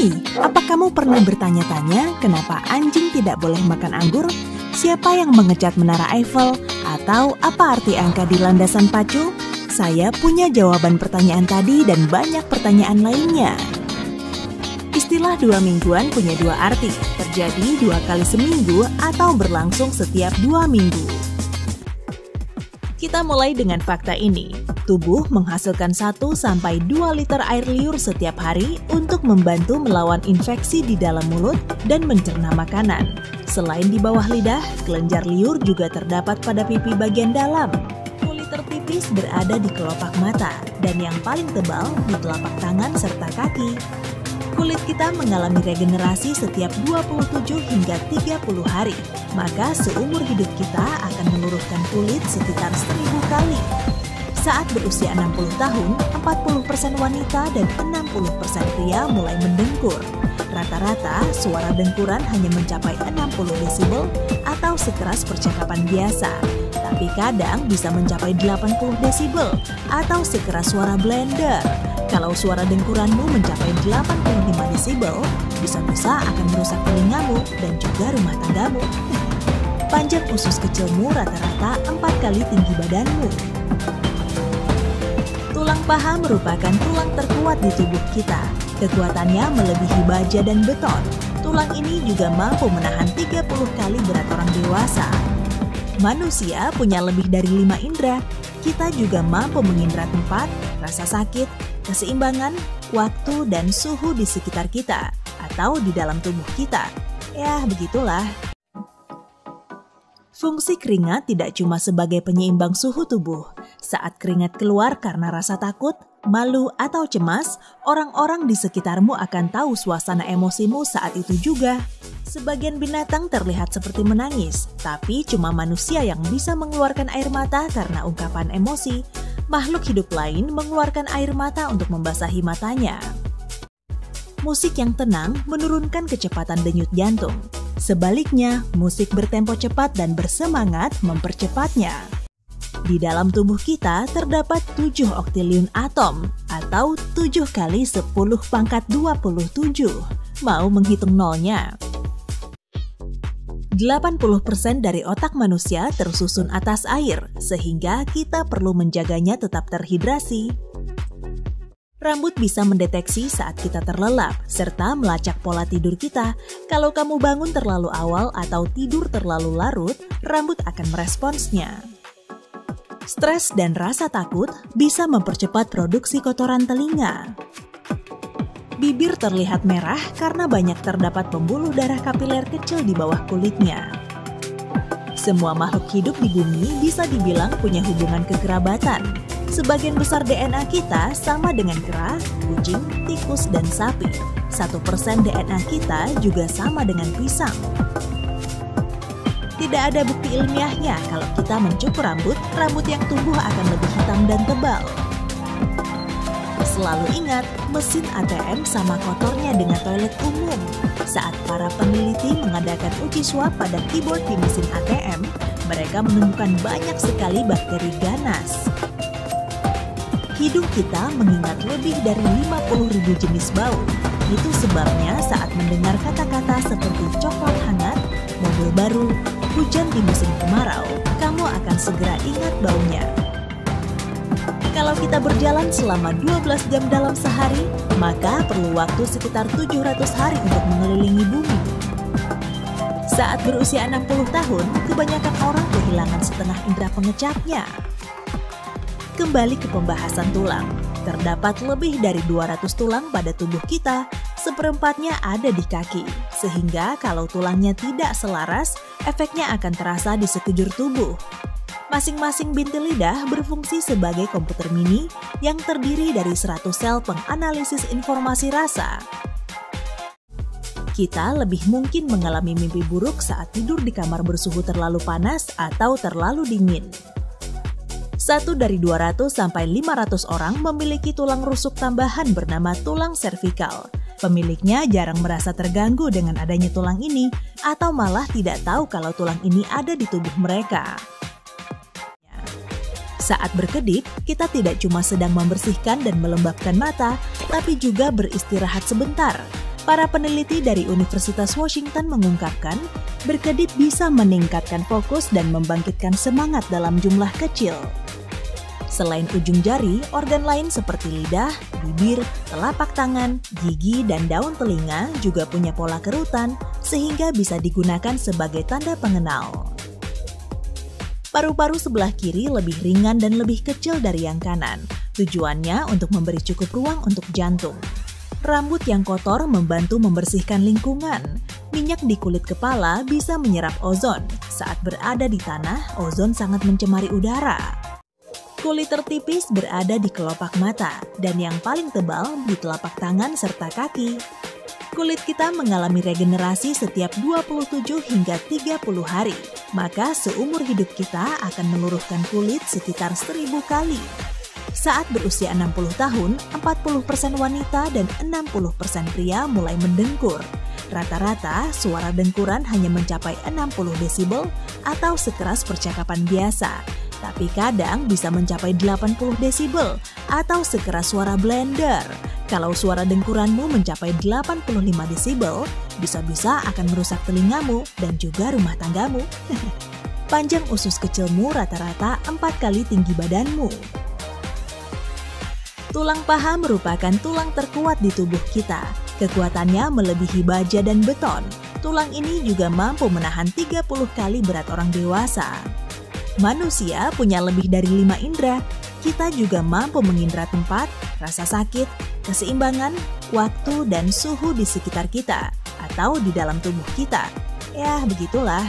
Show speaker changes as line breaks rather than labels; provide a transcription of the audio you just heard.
Hai, apa kamu pernah bertanya-tanya kenapa anjing tidak boleh makan anggur? Siapa yang mengecat Menara Eiffel? Atau apa arti angka di landasan pacu? Saya punya jawaban pertanyaan tadi dan banyak pertanyaan lainnya. Istilah 2 mingguan punya 2 arti, terjadi 2 kali seminggu atau berlangsung setiap 2 minggu. Kita mulai dengan fakta ini. Tubuh menghasilkan 1-2 liter air liur setiap hari untuk membantu melawan infeksi di dalam mulut dan mencerna makanan. Selain di bawah lidah, kelenjar liur juga terdapat pada pipi bagian dalam. Kulit tertipis berada di kelopak mata dan yang paling tebal di telapak tangan serta kaki. Kulit kita mengalami regenerasi setiap 27 hingga 30 hari, maka seumur hidup kita akan meluruhkan kulit sekitar 1000 kali. Saat berusia 60 tahun, 40% wanita dan 60% pria mulai mendengkur. Rata-rata, suara dengkuran hanya mencapai 60 desibel atau sekeras percakapan biasa. Tapi kadang bisa mencapai 80 desibel atau sekeras suara blender. Kalau suara dengkuranmu mencapai 85 desibel, bisa-bisa akan merusak telingamu dan juga rumah tanggamu. Panjang usus kecilmu rata-rata 4 kali tinggi badanmu. Tulang paha merupakan tulang terkuat di tubuh kita. Kekuatannya melebihi baja dan beton. Tulang ini juga mampu menahan 30 kali berat orang dewasa. Manusia punya lebih dari 5 indera. Kita juga mampu mengindra tempat, rasa sakit, keseimbangan, waktu, dan suhu di sekitar kita atau di dalam tubuh kita. Ya, begitulah. Fungsi keringat tidak cuma sebagai penyeimbang suhu tubuh. Saat keringat keluar karena rasa takut, malu, atau cemas, orang-orang di sekitarmu akan tahu suasana emosimu saat itu juga. Sebagian binatang terlihat seperti menangis, tapi cuma manusia yang bisa mengeluarkan air mata karena ungkapan emosi. Makhluk hidup lain mengeluarkan air mata untuk membasahi matanya. Musik yang tenang menurunkan kecepatan denyut jantung. Sebaliknya, musik bertempo cepat dan bersemangat mempercepatnya. Di dalam tubuh kita terdapat 7 oktiliun atom atau 7 kali 10 pangkat 27. Mau menghitung nolnya? 80% dari otak manusia tersusun atas air, sehingga kita perlu menjaganya tetap terhidrasi. Rambut bisa mendeteksi saat kita terlelap, serta melacak pola tidur kita. Kalau kamu bangun terlalu awal atau tidur terlalu larut, rambut akan meresponsnya. Stres dan rasa takut bisa mempercepat produksi kotoran telinga. Bibir terlihat merah karena banyak terdapat pembuluh darah kapiler kecil di bawah kulitnya. Semua makhluk hidup di bumi bisa dibilang punya hubungan kekerabatan. Sebagian besar DNA kita sama dengan kera, kucing, tikus, dan sapi. 1% DNA kita juga sama dengan pisang. Tidak ada bukti ilmiahnya kalau kita mencukur rambut yang tumbuh akan lebih hitam dan tebal. Selalu ingat, mesin ATM sama kotornya dengan toilet umum. Saat para peneliti mengadakan uji swab pada keyboard di mesin ATM, mereka menemukan banyak sekali bakteri ganas. Hidung kita mengingat lebih dari 50.000 jenis bau. Itu sebabnya saat mendengar kata-kata seperti coklat hangat, mobil baru, hujan di musim kemarau, kamu akan segera ingat baunya. Kalau kita berjalan selama 12 jam dalam sehari, maka perlu waktu sekitar 700 hari untuk mengelilingi bumi. Saat berusia 60 tahun, kebanyakan orang kehilangan setengah indera pengecapnya. Kembali ke pembahasan tulang. Terdapat lebih dari 200 tulang pada tubuh kita, seperempatnya ada di kaki. Sehingga kalau tulangnya tidak selaras, efeknya akan terasa di sekujur tubuh. Masing-masing bintil lidah berfungsi sebagai komputer mini yang terdiri dari 100 sel penganalisis informasi rasa. Kita lebih mungkin mengalami mimpi buruk saat tidur di kamar bersuhu terlalu panas atau terlalu dingin. 1 dari 200 sampai 500 orang memiliki tulang rusuk tambahan bernama tulang servikal. Pemiliknya jarang merasa terganggu dengan adanya tulang ini atau malah tidak tahu kalau tulang ini ada di tubuh mereka. Saat berkedip, kita tidak cuma sedang membersihkan dan melembabkan mata, tapi juga beristirahat sebentar. Para peneliti dari Universitas Washington mengungkapkan, berkedip bisa meningkatkan fokus dan membangkitkan semangat dalam jumlah kecil. Selain ujung jari, organ lain seperti lidah, bibir, telapak tangan, gigi, dan daun telinga juga punya pola kerutan sehingga bisa digunakan sebagai tanda pengenal. Paru-paru sebelah kiri lebih ringan dan lebih kecil dari yang kanan. Tujuannya untuk memberi cukup ruang untuk jantung. Rambut yang kotor membantu membersihkan lingkungan. Minyak di kulit kepala bisa menyerap ozon. Saat berada di tanah, ozon sangat mencemari udara. Kulit tertipis berada di kelopak mata, dan yang paling tebal di telapak tangan serta kaki. Kulit kita mengalami regenerasi setiap 27 hingga 30 hari, maka seumur hidup kita akan meluruhkan kulit sekitar 1000 kali. Saat berusia 60 tahun, 40% wanita dan 60% pria mulai mendengkur. Rata-rata, suara dengkuran hanya mencapai 60 desibel atau sekeras percakapan biasa. Tapi kadang bisa mencapai 80 desibel atau sekeras suara blender. Kalau suara dengkuranmu mencapai 85 desibel, bisa-bisa akan merusak telingamu dan juga rumah tanggamu. Panjang usus kecilmu rata-rata 4 kali tinggi badanmu. Tulang paha merupakan tulang terkuat di tubuh kita. Kekuatannya melebihi baja dan beton. Tulang ini juga mampu menahan 30 kali berat orang dewasa. Manusia punya lebih dari 5 indera. Kita juga mampu mengindra tempat, rasa sakit, keseimbangan, waktu, dan suhu di sekitar kita atau di dalam tubuh kita. Ya, begitulah.